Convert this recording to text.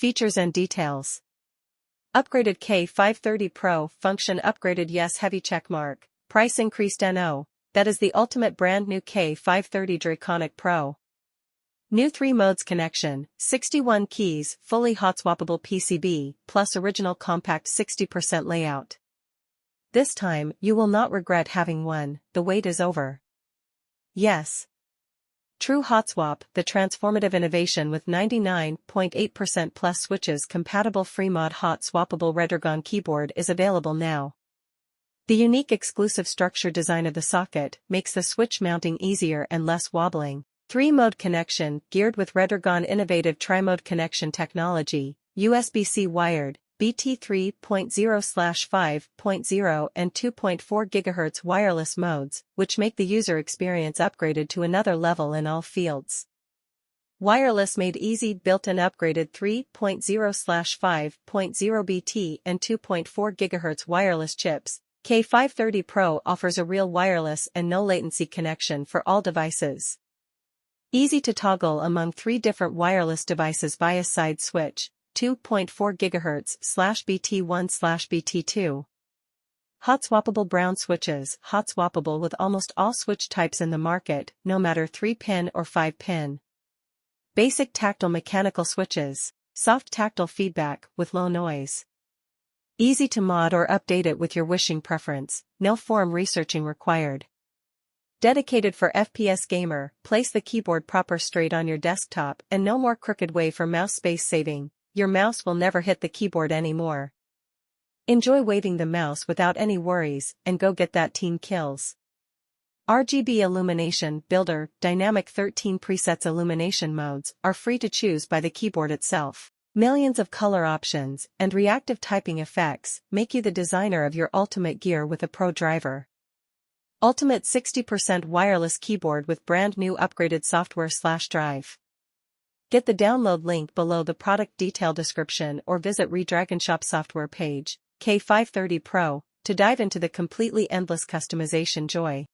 Features and details. Upgraded K530 Pro, function upgraded yes heavy checkmark, price increased no, that is the ultimate brand new K530 Draconic Pro. New 3 modes connection, 61 keys, fully hot swappable PCB, plus original compact 60% layout. This time, you will not regret having one, the wait is over. Yes. True hot swap, the transformative innovation with 99.8% plus switches compatible free mod hot swappable Redragon keyboard is available now. The unique exclusive structure design of the socket makes the switch mounting easier and less wobbling. 3-mode connection, geared with Redragon innovative tri-mode connection technology, USB-C wired, BT 3.0/5.0 and 2.4 GHz wireless modes, which make the user experience upgraded to another level in all fields. Wireless made easy, built-in upgraded 3.0/5.0 BT and 2.4 GHz wireless chips. K530 Pro offers a real wireless and no latency connection for all devices. Easy to toggle among 3 different wireless devices via side switch, 2.4 GHz/BT1/BT2. Hot swappable brown switches, hot swappable with almost all switch types in the market, no matter 3-pin or 5-pin. Basic tactile mechanical switches, soft tactile feedback with low noise. Easy to mod or update it with your wishing preference, no form researching required. Dedicated for FPS gamer, place the keyboard proper straight on your desktop and no more crooked way for mouse space saving, your mouse will never hit the keyboard anymore. Enjoy waving the mouse without any worries and go get that teen kills. RGB illumination builder, dynamic 13 presets illumination modes are free to choose by the keyboard itself. Millions of color options and reactive typing effects make you the designer of your ultimate gear with a pro driver. Ultimate 60% wireless keyboard with brand new upgraded software/drive. Get the download link below the product detail description or visit Redragon Shop software page, K530 Pro, to dive into the completely endless customization joy.